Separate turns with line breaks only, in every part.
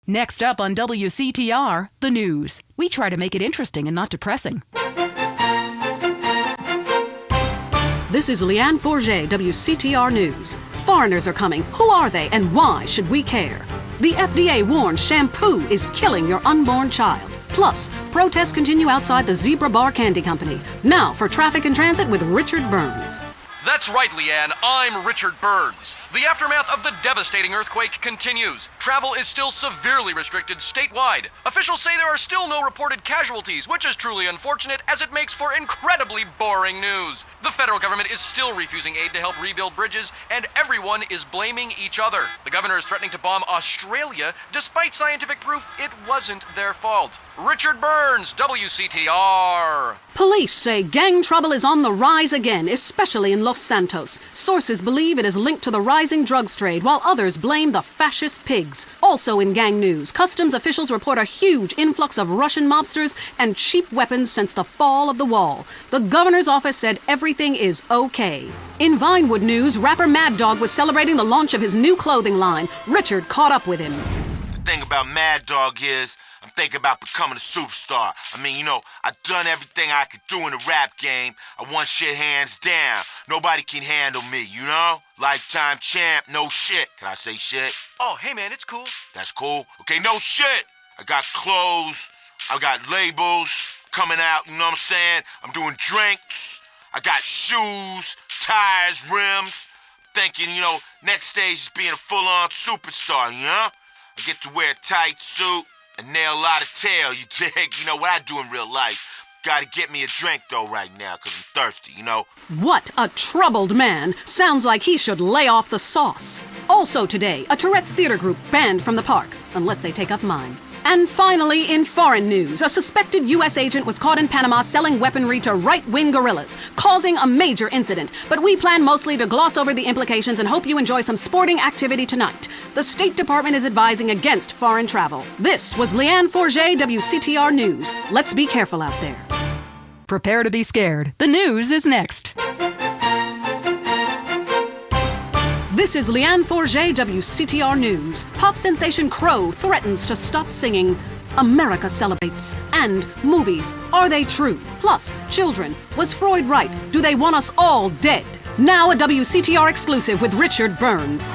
Next up on WCTR, the news. We try to make it interesting and not depressing.
This is Leanne Forget, WCTR News. Foreigners are coming. Who are they and why should we care? The FDA warns shampoo is killing your unborn child. Plus, protests continue outside the Zebra Bar Candy Company. Now for Traffic and Transit with Richard Burns.
That's right, Leanne. I'm Richard Burns. The aftermath of the devastating earthquake continues. Travel is still severely restricted statewide. Officials say there are still no reported casualties, which is truly unfortunate as it makes for incredibly boring news. The federal government is still refusing aid to help rebuild bridges, and everyone is blaming each other. The governor is threatening to bomb Australia, despite scientific proof it wasn't their fault. Richard Burns, WCTR.
Police say gang trouble is on the rise again, especially in Los Santos. Sources believe it is linked to the rising drugs trade, while others blame the fascist pigs. Also in gang news, customs officials report a huge influx of Russian mobsters and cheap weapons since the fall of the wall. The governor's office said everything is okay. In Vinewood news, rapper Mad Dog was celebrating the launch of his new clothing line. Richard caught up with him.
The thing about Mad Dog is, I'm thinking about becoming a superstar. I mean, I've done everything I could do in the rap game. I won shit hands down. Nobody can handle me, Lifetime champ, no shit. Can I say shit?
Oh, hey man, it's cool.
That's cool. Okay, no shit. I got clothes. I got labels coming out, you know what I'm saying? I'm doing drinks. I got shoes, tires, rims. Thinking, next stage is being a full-on superstar, I get to wear a tight suit and nail a lot of tail, you dig? You know what I do in real life. Gotta get me a drink, though, right now, because I'm thirsty,
What a troubled man. Sounds like he should lay off the sauce. Also today, a Tourette's theater group banned from the park, unless they take up mine. And finally, in foreign news, a suspected U.S. agent was caught in Panama selling weaponry to right-wing guerrillas, causing a major incident. But we plan mostly to gloss over the implications and hope you enjoy some sporting activity tonight. The State Department is advising against foreign travel. This was Leanne Forget, WCTR News. Let's be careful out there.
Prepare to be scared. The news is next.
This is Leanne Forget, WCTR News. Pop sensation Crow threatens to stop singing. America celebrates. And movies. Are they true? Plus, children. Was Freud right? Do they want us all dead? Now a WCTR exclusive with Richard Burns.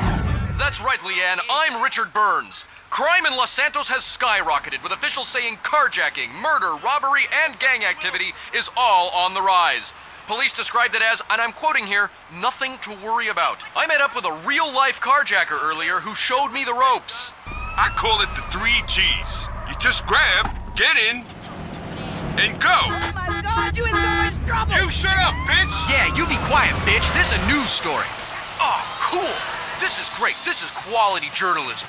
That's right, Leanne. I'm Richard Burns. Crime in Los Santos has skyrocketed, with officials saying carjacking, murder, robbery, and gang activity is all on the rise. Police described it as, and I'm quoting here, nothing to worry about. I met up with a real-life carjacker earlier who showed me the ropes.
I call it the 3 G's. You just grab, get in, and go.
Oh my God, you in so much trouble!
You shut up, bitch!
Yeah, you be quiet, bitch. This is a news story. Oh, cool. This is great. This is quality journalism.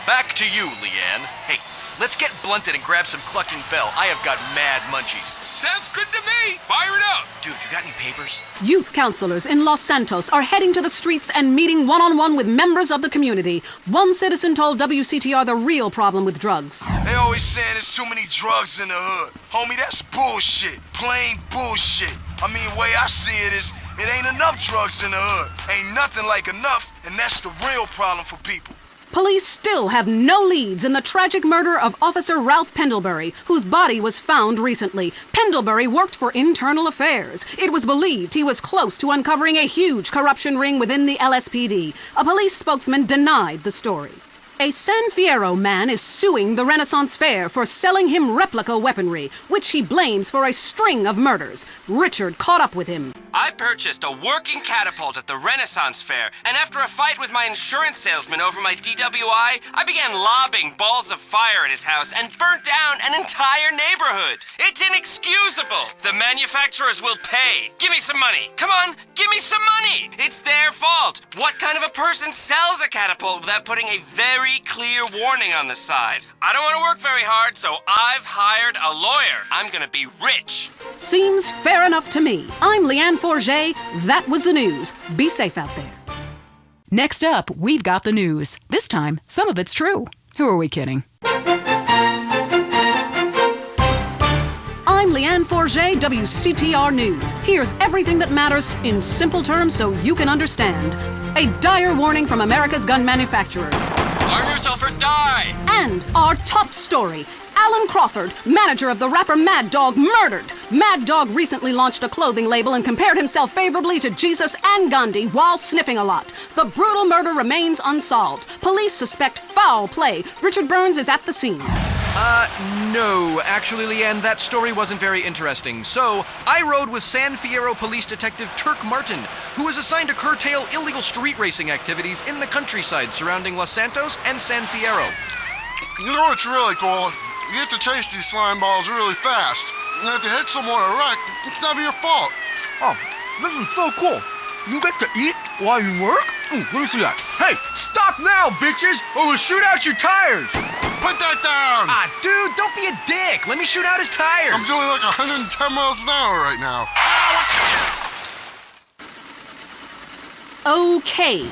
Back to you, Leanne. Hey, let's get blunted and grab some clucking bell. I have got mad munchies.
Sounds good to me. Fire it up.
Dude, you got any papers?
Youth counselors in Los Santos are heading to the streets and meeting one-on-one with members of the community. One citizen told WCTR the real problem with drugs.
They always saying there's too many drugs in the hood. Homie, that's bullshit. Plain bullshit. I mean, the way I see it is, it ain't enough drugs in the hood. Ain't nothing like enough, and that's the real problem for people.
Police still have no leads in the tragic murder of Officer Ralph Pendlebury, whose body was found recently. Pendlebury worked for Internal Affairs. It was believed he was close to uncovering a huge corruption ring within the LSPD. A police spokesman denied the story. A San Fierro man is suing the Renaissance Fair for selling him replica weaponry, which he blames for a string of murders. Richard caught up with him.
I purchased a working catapult at the Renaissance Fair, and after a fight with my insurance salesman over my DWI, I began lobbing balls of fire at his house and burnt down an entire neighborhood. It's inexcusable. The manufacturers will pay. Give me some money. Come on, give me some money. It's their fault. What kind of a person sells a catapult without putting a very clear warning on the side? I don't want to work very hard, so I've hired a lawyer. I'm gonna be rich.
Seems fair enough to me. I'm Leanne Forget. That was the news. Be safe out there.
Next up, we've got the news. This time, some of it's true. Who are we kidding?
I'm Leanne Forget, WCTR News. Here's everything that matters in simple terms so you can understand. A dire warning from America's gun manufacturers.
Arm yourself or die!
And our top story. Alan Crawford, manager of the rapper Mad Dog, murdered. Mad Dog recently launched a clothing label and compared himself favorably to Jesus and Gandhi while sniffing a lot. The brutal murder remains unsolved. Police suspect foul play. Richard Burns is at the scene.
No. Actually, Leanne, that story wasn't very interesting. So, I rode with San Fierro Police Detective Turk Martin, who was assigned to curtail illegal street racing activities in the countryside surrounding Los Santos and San Fierro.
You know what's really cool? You get to chase these slime balls really fast. And if you hit someone or wreck, it's never your fault.
Oh, this is so cool. You get to eat while you work? Let me see that. Hey, stop now, bitches, or we'll shoot out your tires.
Put that down!
Ah, dude, don't be a dick. Let me shoot out his tires.
I'm doing like 110 miles an hour right now.
Okay.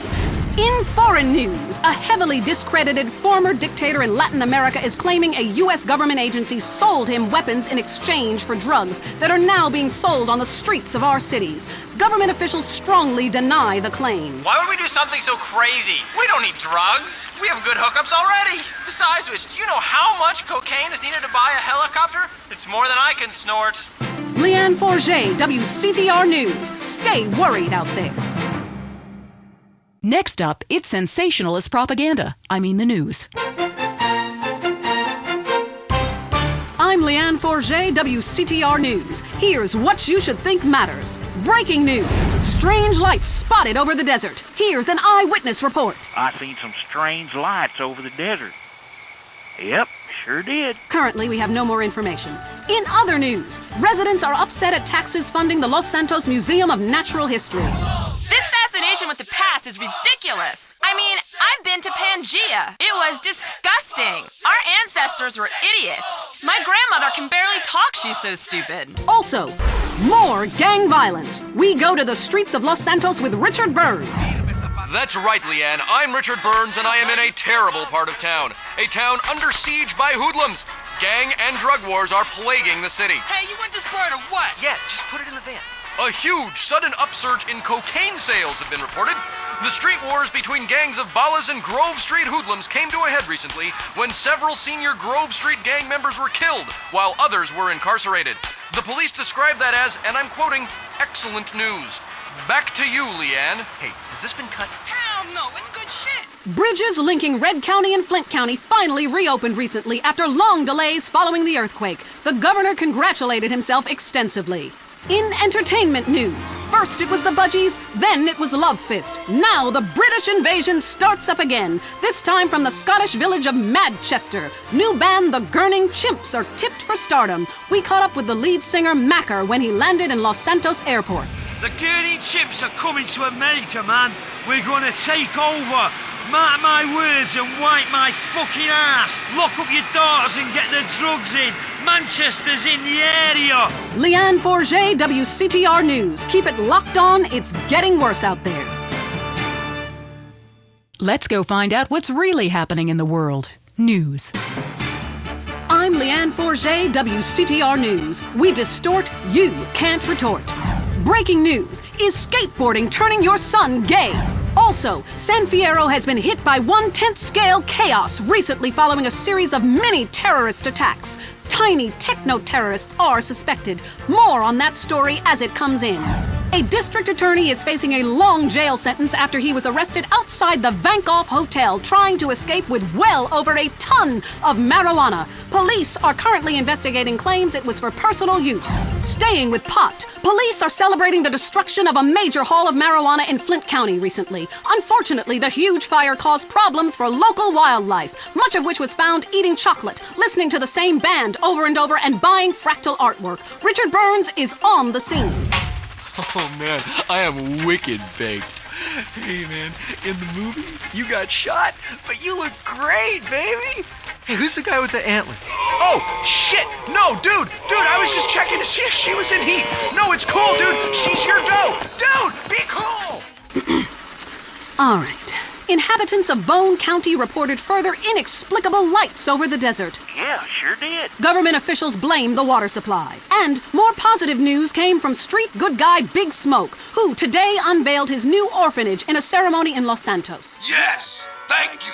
In foreign news, a heavily discredited former dictator in Latin America is claiming a U.S. government agency sold him weapons in exchange for drugs that are now being sold on the streets of our cities. Government officials strongly deny the claim.
Why would we do something so crazy? We don't need drugs. We have good hookups already. Besides which, do you know how much cocaine is needed to buy a helicopter? It's more than I can snort.
Leanne Forget, WCTR News. Stay worried out there.
Next up, it's sensationalist propaganda. I mean the news.
I'm Leanne Forget, WCTR News. Here's what you should think matters. Breaking news. Strange lights spotted over the desert. Here's an eyewitness report.
I seen some strange lights over the desert. Yep, sure did.
Currently, we have no more information. In other news, residents are upset at taxes funding the Los Santos Museum of Natural History.
This fascination with the past is ridiculous. I mean, I've been to Pangea. It was disgusting. Our ancestors were idiots. My grandmother can barely talk, she's so stupid.
Also, more gang violence. We go to the streets of Los Santos with Richard Burns.
That's right, Leanne. I'm Richard Burns, and I am in a terrible part of town. A town under siege by hoodlums. Gang and drug wars are plaguing the city.
Hey, you want this bird or what? Yeah, just put it in the van.
A huge, sudden upsurge in cocaine sales have been reported. The street wars between gangs of Ballas and Grove Street hoodlums came to a head recently when several senior Grove Street gang members were killed, while others were incarcerated. The police described that as, and I'm quoting, excellent news. Back to you, Leanne. Hey, has this been cut?
Hell no, it's good shit.
Bridges linking Red County and Flint County finally reopened recently after long delays following the earthquake. The governor congratulated himself extensively. In entertainment news, first it was the Budgies, then it was Love Fist. Now the British invasion starts up again, this time from the Scottish village of Manchester. New band The Gurning Chimps are tipped for stardom. We caught up with the lead singer Macker when he landed in Los Santos Airport.
The Gurning Chimps are coming to America, man. We're gonna take over. Mark my words and wipe my fucking ass. Lock up your daughters and get the drugs in. Manchester's in the area.
Leanne Forget, WCTR News. Keep it locked on. It's getting worse out there.
Let's go find out what's really happening in the world. News.
I'm Leanne Forget, WCTR News. We distort, you can't retort. Breaking news. Is skateboarding turning your son gay? Also, San Fierro has been hit by 1/10 scale chaos recently following a series of mini terrorist attacks. Tiny techno-terrorists are suspected. More on that story as it comes in. A district attorney is facing a long jail sentence after he was arrested outside the Vankoff Hotel trying to escape with well over a ton of marijuana. Police are currently investigating claims it was for personal use. Staying with pot, police are celebrating the destruction of a major haul of marijuana in Flint County recently. Unfortunately, the huge fire caused problems for local wildlife, much of which was found eating chocolate, listening to the same band over and over, and buying fractal artwork. Richard Burns is on the scene.
Oh man, I am wicked baked. Hey man, in the movie, you got shot, but you look great, baby. Hey, who's the guy with the antler?
Oh, shit! No, dude, I was just checking to see if she was in heat. No, it's cool, dude. She's your dough. Dude, be cool.
All right. Inhabitants of Bone County reported further inexplicable lights over the desert.
Yeah, sure did.
Government officials blame the water supply. And more positive news came from street good guy Big Smoke, who today unveiled his new orphanage in a ceremony in Los Santos.
Yes! Thank you!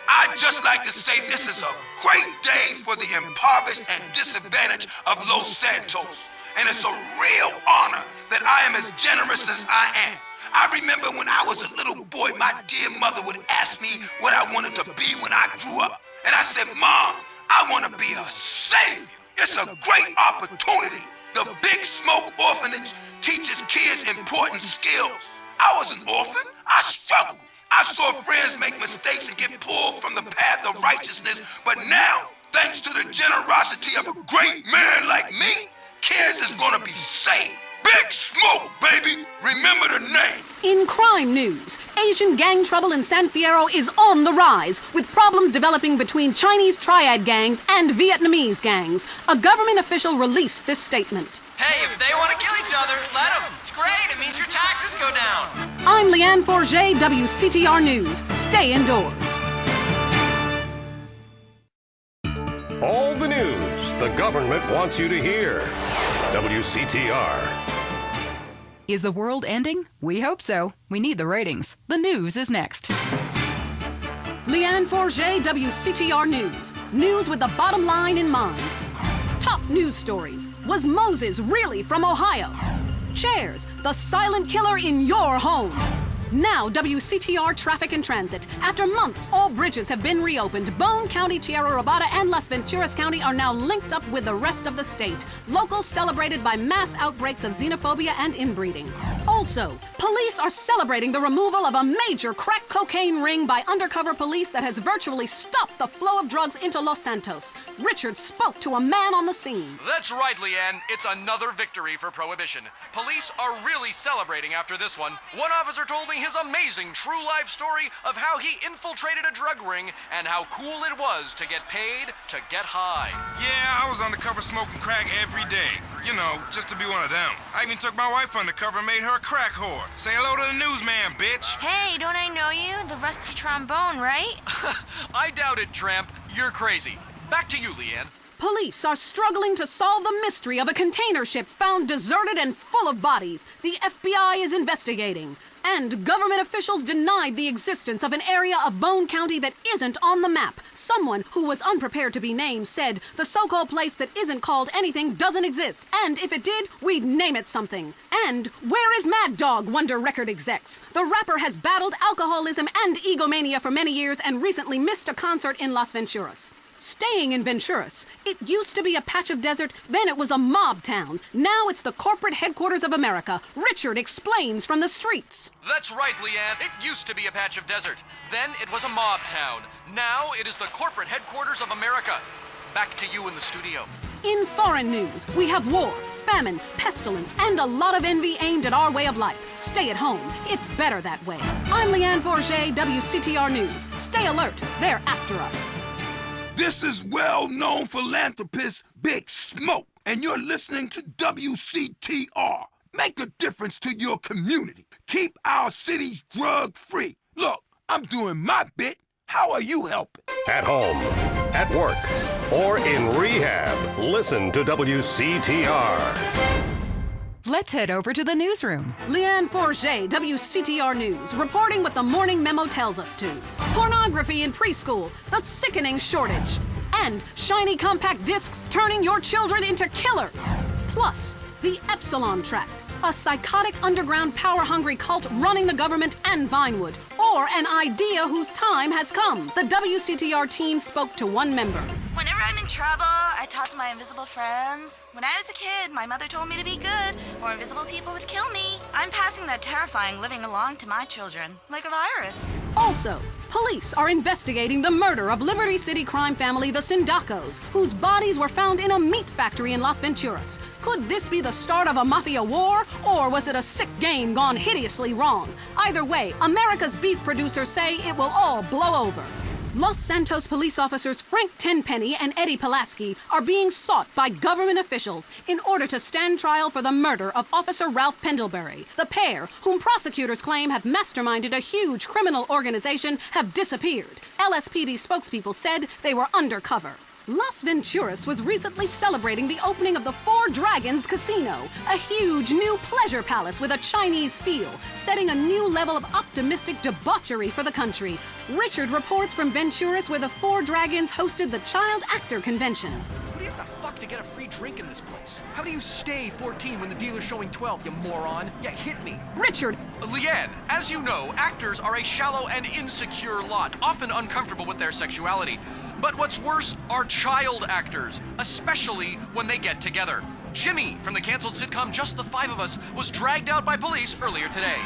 I
I'd just like to say this is a great day for the impoverished and disadvantaged of Los Santos. And it's a real honor that I am as generous as I am. I remember when I was a little boy, my dear mother would ask me what I wanted to be when I grew up. And I said, Mom, I want to be a savior. It's a great opportunity. The Big Smoke Orphanage teaches kids important skills. I was an orphan. I struggled. I saw friends make mistakes and get pulled from the path of righteousness. But now, thanks to the generosity of a great man like me, kids is gonna be saved. Big Smoke, baby! Remember the name.
In crime news, Asian gang trouble in San Fierro is on the rise, with problems developing between Chinese triad gangs and Vietnamese gangs. A government official released this statement.
Hey, if they want to kill each other, let them. It's great. It means your taxes go down.
I'm Leanne Forget, WCTR News. Stay indoors.
All the news the government wants you to hear. WCTR.
Is the world ending? We hope so. We need the ratings. The news is next.
Leanne Forget, WCTR News. News with the bottom line in mind. Top news stories. Was Moses really from Ohio? Chairs, the silent killer in your home. Now, WCTR Traffic and Transit. After months, all bridges have been reopened. Bone County, Tierra Robada, and Las Venturas County are now linked up with the rest of the state. Locals celebrated by mass outbreaks of xenophobia and inbreeding. Also, police are celebrating the removal of a major crack cocaine ring by undercover police that has virtually stopped the flow of drugs into Los Santos. Richard spoke to a man on the scene.
That's right, Leanne. It's another victory for Prohibition. Police are really celebrating after this one. One officer told me his amazing true life story of how he infiltrated a drug ring and how cool it was to get paid to get high.
Yeah, I was undercover smoking crack every day. You know, just to be one of them. I even took my wife undercover and made her a crack whore. Say hello to the newsman, bitch.
Hey, don't I know you? The rusty trombone, right?
I doubt it, Tramp. You're crazy. Back to you, Leanne.
Police are struggling to solve the mystery of a container ship found deserted and full of bodies. The FBI is investigating. And government officials denied the existence of an area of Bone County that isn't on the map. Someone who was unprepared to be named said the so-called place that isn't called anything doesn't exist. And if it did, we'd name it something. And where is Mad Dog, wonder record execs? The rapper has battled alcoholism and egomania for many years and recently missed a concert in Las Venturas. Staying in Venturas, it used to be a patch of desert, then it was a mob town. Now it's the corporate headquarters of America. Richard explains from the streets.
That's right, Leanne. It used to be a patch of desert. Then it was a mob town. Now it is the corporate headquarters of America. Back to you in the studio.
In foreign news, we have war, famine, pestilence, and a lot of envy aimed at our way of life. Stay at home. It's better that way. I'm Leanne Forget, WCTR News. Stay alert. They're after us.
This is well-known philanthropist Big Smoke, and you're listening to WCTR. Make a difference to your community. Keep our cities drug-free. Look, I'm doing my bit. How are you helping?
At home, at work, or in rehab, listen to WCTR.
Let's head over to the newsroom.
Leanne Forget, WCTR News, reporting what the morning memo tells us to. Pornography in preschool, the sickening shortage, and shiny compact discs turning your children into killers. Plus, the Epsilon Tract, a psychotic underground power-hungry cult running the government and Vinewood, or an idea whose time has come. The WCTR team spoke to one member.
Whenever I'm in trouble, I talk to my invisible friends. When I was a kid, my mother told me to be good, or invisible people would kill me. I'm passing that terrifying living along to my children, like a virus.
Also, police are investigating the murder of Liberty City crime family the Sindacos, whose bodies were found in a meat factory in Las Venturas. Could this be the start of a mafia war, or was it a sick game gone hideously wrong? Either way, America's beef producers say it will all blow over. Los Santos police officers Frank Tenpenny and Eddie Pulaski are being sought by government officials in order to stand trial for the murder of Officer Ralph Pendlebury. The pair, whom prosecutors claim have masterminded a huge criminal organization, have disappeared. LSPD spokespeople said they were undercover. Las Venturas was recently celebrating the opening of the Four Dragons Casino, a huge new pleasure palace with a Chinese feel, setting a new level of optimistic debauchery for the country. Richard reports from Venturas, where the Four Dragons hosted the Child Actor Convention.
What do you have to fuck to get a free drink in this place? How do you stay 14 when the dealer's showing 12, you moron? Yeah, hit me.
Richard!
Leanne, as you know, actors are a shallow and insecure lot, often uncomfortable with their sexuality. But what's worse are child actors, especially when they get together. Jimmy, from the canceled sitcom Just the Five of Us, was dragged out by police earlier today.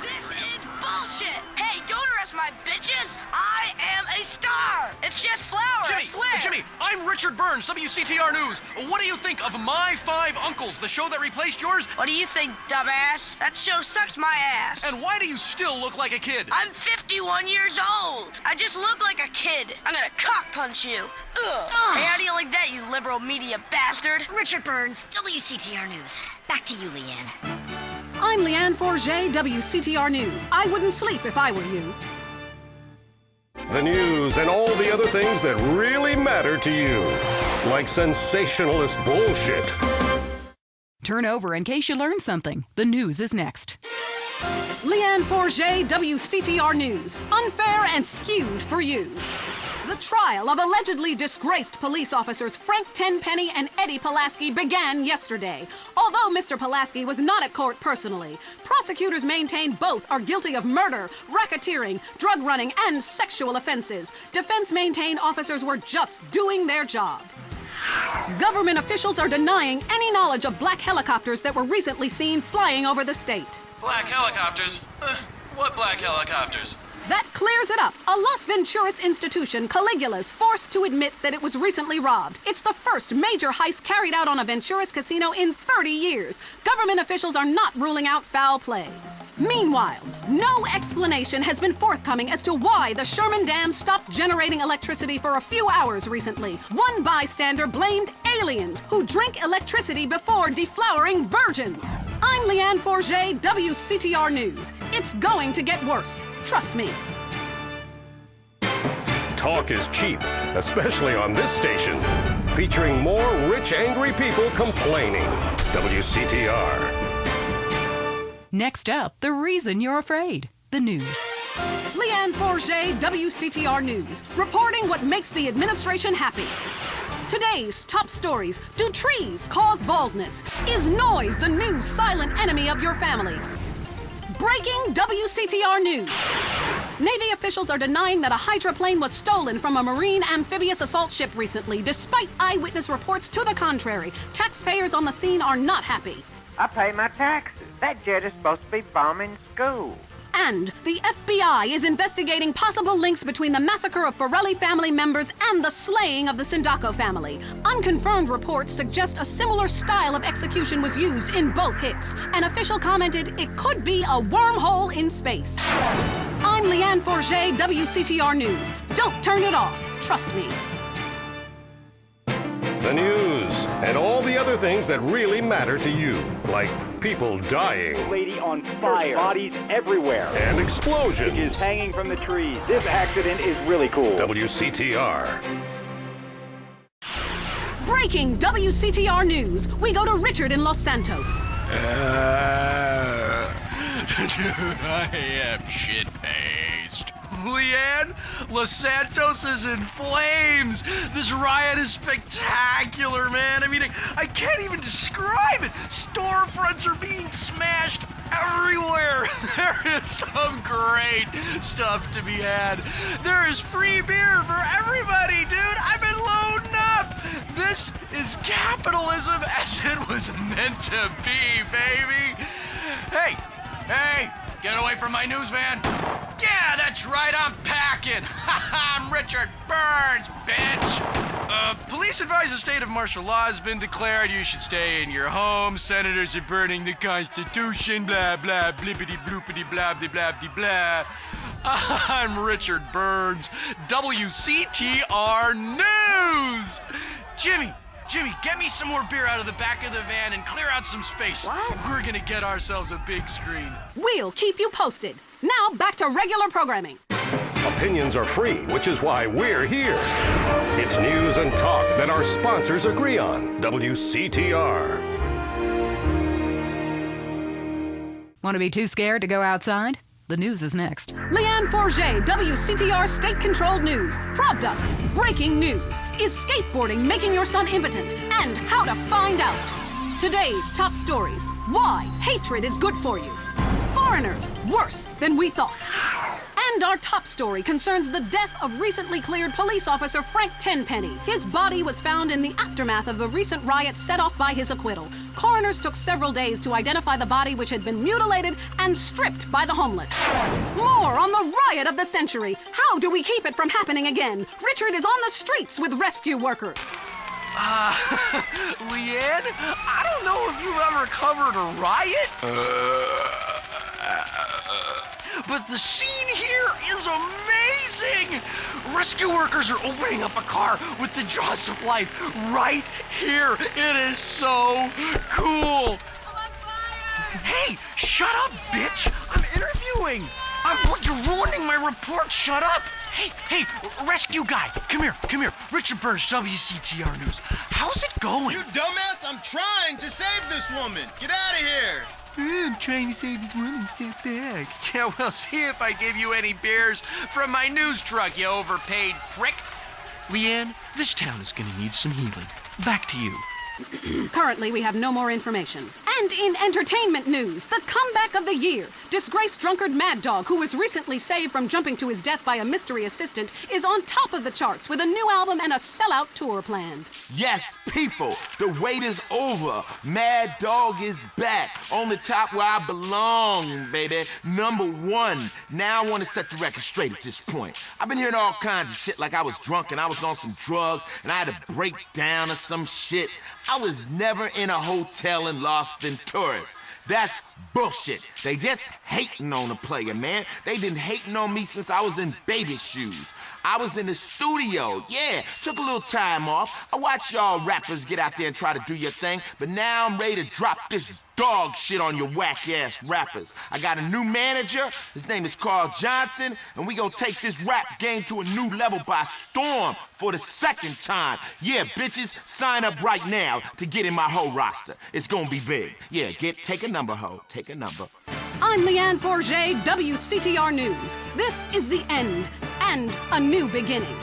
This is bullshit! Hey, don't arrest my bitches! I am a star! It's just flour, I swear!
Jimmy, I'm Richard Burns, WCTR News. What do you think of My Five Uncles, the show that replaced yours?
What do you think, dumbass? That show sucks my ass.
And why do you still look like a kid?
I'm 51 years old. I just look like a kid. I'm gonna cock punch you. Ugh. Hey, how do you like that, you liberal media bastard?
Richard Burns, WCTR News. Back to you, Leanne.
I'm Leanne Forget, WCTR News. I wouldn't sleep if I were you.
The news and all the other things that really matter to you. Like sensationalist bullshit.
Turn over in case you learned something. The news is next.
Leanne Forget, WCTR News. Unfair and skewed for you. The trial of allegedly disgraced police officers Frank Tenpenny and Eddie Pulaski began yesterday. Although Mr. Pulaski was not at court personally, prosecutors maintain both are guilty of murder, racketeering, drug running, and sexual offenses. Defense maintain officers were just doing their job. Government officials are denying any knowledge of black helicopters that were recently seen flying over the state.
Black helicopters? What black helicopters?
That clears it up. A Las Venturas institution, Caligula's, forced to admit that it was recently robbed. It's the first major heist carried out on a Venturas casino in 30 years. Government officials are not ruling out foul play. Meanwhile, no explanation has been forthcoming as to why the Sherman Dam stopped generating electricity for a few hours recently. One bystander blamed aliens who drink electricity before deflowering virgins. I'm Leanne Forget, WCTR News. It's going to get worse. Trust me.
Talk is cheap, especially on this station. Featuring more rich, angry people complaining. WCTR.
Next up, the reason you're afraid. The news.
Leanne Forget, WCTR News, reporting what makes the administration happy. Today's top stories. Do trees cause baldness? Is noise the new silent enemy of your family? Breaking WCTR News. Navy officials are denying that a hydroplane was stolen from a Marine amphibious assault ship recently, despite eyewitness reports to the contrary. Taxpayers on the scene are not happy.
I pay my taxes. That jet is supposed to be bombing schools.
And the FBI is investigating possible links between the massacre of Forelli family members and the slaying of the Sindaco family. Unconfirmed reports suggest a similar style of execution was used in both hits. An official commented it could be a wormhole in space. I'm Leanne Forget, WCTR News. Don't turn it off. Trust me.
The news and all the other things that really matter to you, like people dying.
Lady on fire. Bodies everywhere.
And explosions.
Is hanging from the trees. This accident is really cool.
WCTR.
Breaking WCTR News. We go to Richard in Los Santos.
Dude, I am shit-faced. Leanne, Los Santos is in flames. This riot is spectacular, man. I mean, I can't even describe it. Storefronts are being smashed everywhere. There is some great stuff to be had. There is free beer for everybody, dude. I've been loading up. This is capitalism as it was meant to be, baby. Hey, get away from my news van. Yeah, that's right, I'm packing. I'm Richard Burns, bitch. Police advise a state of martial law has been declared. You should stay in your home. Senators are burning the Constitution. Blah, blah, blippity, bloopity, blah, blah, blah, blah, blah. I'm Richard Burns, WCTR News. Jimmy, get me some more beer out of the back of the van and clear out some space.
What?
We're gonna get ourselves a big screen.
We'll keep you posted. Now back to regular programming.
A opinions are free, which is why we're here. It's news and talk that our sponsors agree on. WCTR.
Want to be too scared to go outside? The news is next.
Leanne Forget, WCTR state-controlled news. Propped up. Breaking news. Is skateboarding making your son impotent? And how to find out. Today's top stories. Why hatred is good for you. Foreigners worse than we thought. And our top story concerns the death of recently cleared police officer Frank Tenpenny. His body was found in the aftermath of the recent riot set off by his acquittal. Coroners took several days to identify the body, which had been mutilated and stripped by the homeless. More on the riot of the century. How do we keep it from happening again? Richard is on the streets with rescue workers.
Leanne, I don't know if you've ever covered a riot, but the scene here is amazing! Rescue workers are opening up a car with the jaws of life right here. It is so cool. Hey, shut up, bitch! I'm interviewing. You're ruining my report. Shut up. Hey, rescue guy, come here. Richard Burns, WCTR News. How's it going?
You dumbass, I'm trying to save this woman. Get out of here.
I'm trying to save this woman. Step back. Yeah, well, see if I give you any beers from my news truck, you overpaid prick. Leanne, this town is gonna need some healing. Back to you.
Currently, we have no more information. And in entertainment news, the comeback of the year. Disgraced drunkard Mad Dog, who was recently saved from jumping to his death by a mystery assistant, is on top of the charts with a new album and a sellout tour planned.
Yes, people, the wait is over. Mad Dog is back on the top where I belong, baby. #1. Now I want to set the record straight at this point. I've been hearing all kinds of shit like I was drunk and I was on some drugs and I had a breakdown or some shit. I was never in a hotel in Las Venturas. That's bullshit. They just hating on a player, man. They been hating on me since I was in baby shoes. I was in the studio, yeah, took a little time off. I watched y'all rappers get out there and try to do your thing, but now I'm ready to drop this dog shit on your whack-ass rappers. I got a new manager, his name is Carl Johnson, and we gonna take this rap game to a new level by storm for the second time. Yeah, bitches, sign up right now to get in my whole roster. It's gonna be big. Yeah, take a number, ho, take a number.
I'm Leanne Forget, WCTR News. This is the end and a new beginning.